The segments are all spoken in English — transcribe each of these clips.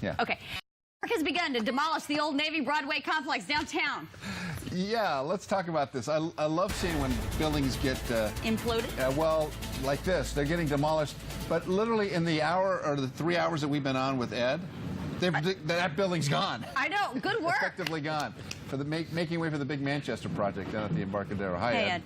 Yeah. Okay. Work has begun to demolish the old Navy Broadway complex downtown. Yeah, let's talk about this. I love seeing when buildings get... Imploded? Well, like this. They're getting demolished. But literally in the hour or the 3 hours that we've been on with Ed, that building's gone. I know. Good work. Effectively gone. For the making way for the big Manchester project down at the Embarcadero. Hi, Hey, Ed.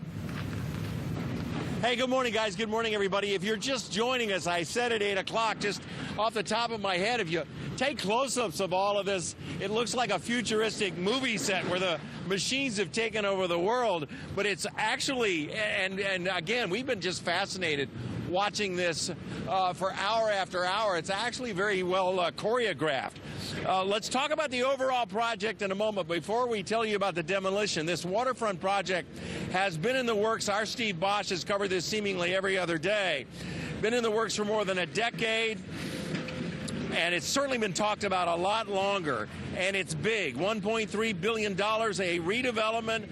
Hey, good morning, guys. Good morning, everybody. If you're just joining us, I said at 8 o'clock, just off the top of my head, if you take close-ups of all of this, it looks like a futuristic movie set where the machines have taken over the world. But it's actually, and again, we've been just fascinated watching this for hour after hour. It's actually very well choreographed. Let's talk about the overall project in a moment. Before we tell you about the demolition, this waterfront project has been in the works. Our Steve Bosch has covered this seemingly every other day. Been in the works for more than a decade, and it's certainly been talked about a lot longer. And it's big, $1.3 billion, a redevelopment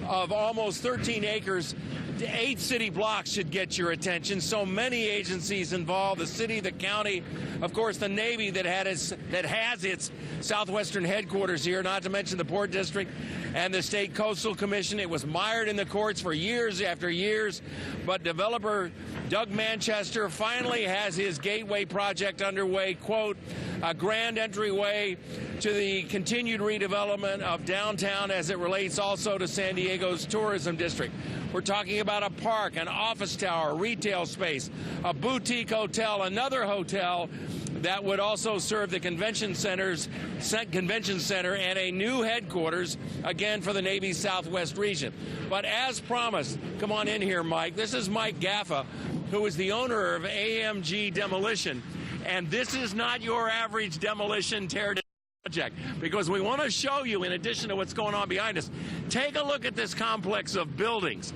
of almost 13 acres. 8 city blocks should get your attention. So many agencies involved, the city, the county, of course, the Navy that has its southwestern headquarters here, not to mention the Port District and the State Coastal Commission. It was mired in the courts for years after years, but developer Doug Manchester finally has his gateway project underway, quote, a grand entryway to the continued redevelopment of downtown as it relates also to San Diego's tourism district. We're talking about a park, an office tower, retail space, a boutique hotel, another hotel that would also serve the convention center, and a new headquarters, again, for the Navy's Southwest region. But as promised, come on in here, Mike. This is Mike Gaffa, who is the owner of AMG Demolition. And this is not your average demolition tear-down project, because we want to show you, in addition to what's going on behind us, take a look at this complex of buildings.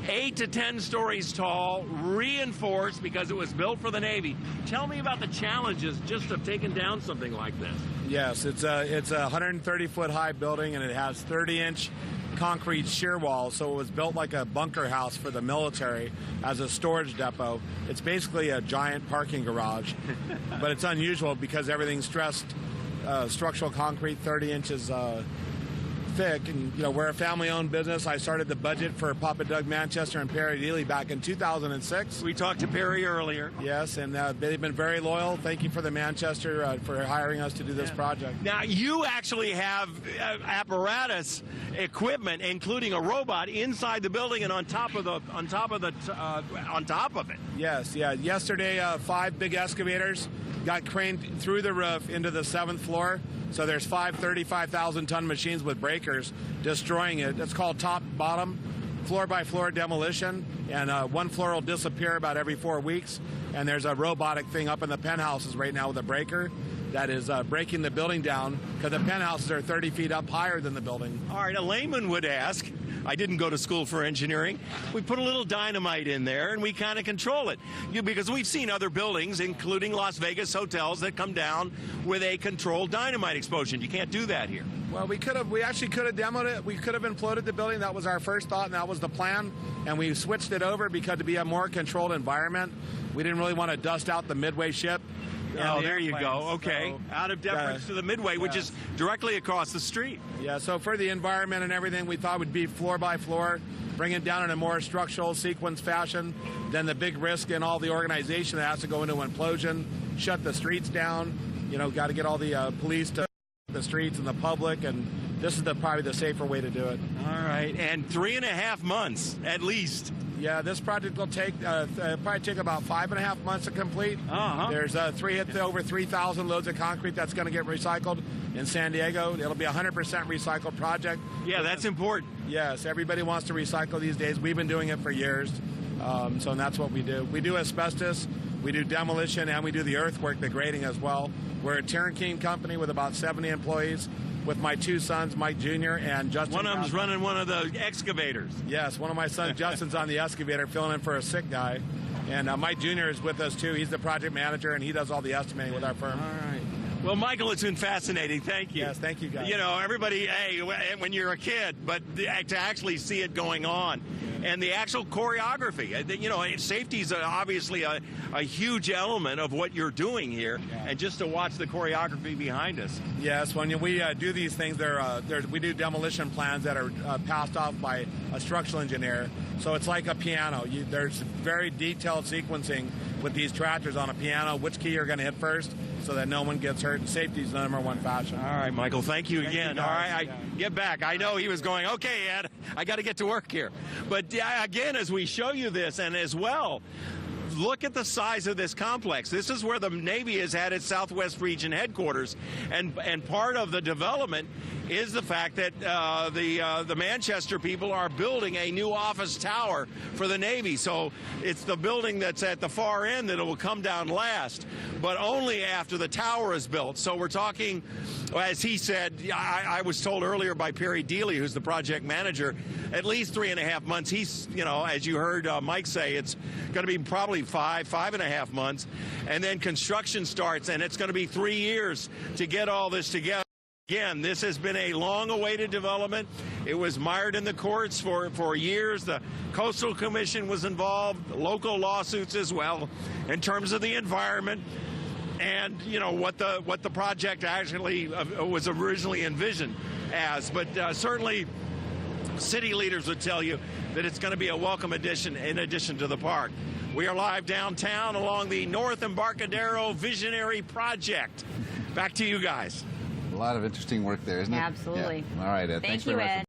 8 to 10 stories tall, reinforced because it was built for the Navy. Tell me about the challenges just of taking down something like this. Yes, it's a 130-foot high building, and it has 30-inch concrete shear walls, so it was built like a bunker house for the military as a storage depot. It's basically a giant parking garage, but it's unusual because everything's stressed structural concrete, 30 inches thick. And you know, we're a family-owned business. I started the budget for Papa Doug Manchester and Perry Dealey back in 2006. We talked to Perry earlier. Yes, and they've been very loyal. Thank you for the Manchester for hiring us to do this project. Now, you actually have apparatus equipment, including a robot, inside the building and on top of it. Yes, yeah. Yesterday, 5 big excavators got craned through the roof into the 7th floor. So there's 5 35,000-ton machines with breakers destroying it. It's called top-bottom, floor-by-floor demolition, and one floor will disappear about every 4 weeks. And there's a robotic thing up in the penthouses right now with a breaker that is breaking the building down, because the penthouses are 30 feet up higher than the building. All right, a layman would ask, I didn't go to school for engineering, we put a little dynamite in there and we kind of control it. Because we've seen other buildings, including Las Vegas hotels, that come down with a controlled dynamite explosion. You can't do that here. Well, we actually could have demoed it. We could have imploded the building. That was our first thought, and that was the plan. And we switched it over because to be a more controlled environment, we didn't really want to dust out the Midway ship. Oh, there you go. Okay. So, out of deference to the Midway, which is directly across the street. Yeah, so for the environment and everything, we thought would be floor by floor, bring it down in a more structural sequence fashion. Then the big risk in all the organization that has to go into implosion, shut the streets down. You know, got to get all the police to the streets and the public, and this is probably the safer way to do it. All right, and 3.5 months at least. Yeah, this project will take probably take about 5.5 months to complete. There's over 3,000 loads of concrete that's going to get recycled in San Diego. It'll be a 100% recycled project. Yeah, that's important. Yes, everybody wants to recycle these days. We've been doing it for years, so that's what we do. We do asbestos, we do demolition, and we do the earthwork, the grading as well. We're a turnkey company with about 70 employees, with my 2 sons, Mike Jr. and Justin. One of them's running one of the excavators. Yes, one of my sons, Justin's on the excavator filling in for a sick guy. And Mike Jr. is with us, too. He's the project manager, and he does all the estimating with our firm. All right. Well, Michael, it's been fascinating. Thank you. Yes, thank you, guys. You know, everybody, hey, when you're a kid, but to actually see it going on. and the actual choreography. You know, safety is obviously a huge element of what you're doing here, and just to watch the choreography behind us. Yes, when we do these things, we do demolition plans that are passed off by a structural engineer. So it's like a piano. There's very detailed sequencing with these tractors on a piano, which key you're going to hit first so that no one gets hurt. And safety is the number one fashion. All right, Michael, thank you again. you, All right, guys. get back. I know he was going, okay, Ed, I got to get to work here. But again, as we show you this, and as well, look at the size of this complex. This is where the Navy has had its Southwest Region headquarters, and part of the development is the fact that the Manchester people are building a new office tower for the Navy. So it's the building that's at the far end that will come down last, but only after the tower is built. So we're talking, as he said, I was told earlier by Perry Dealey, who's the project manager, at least 3.5 months. He's, you know, as you heard Mike say, it's going to be probably 5.5 months, and then construction starts, and it's going to be 3 years to get all this together. Again, this has been a long-awaited development. It was mired in the courts for years. The Coastal Commission was involved, local lawsuits as well, in terms of the environment and, you know, what the project actually was originally envisioned as. But certainly, city leaders would tell you that it's going to be a welcome addition in addition to the park. We are live downtown along the North Embarcadero Visionary Project. Back to you guys. A lot of interesting work there, isn't it? Absolutely. Yeah. All right, Ed. Thank Thanks you, very much. Ed.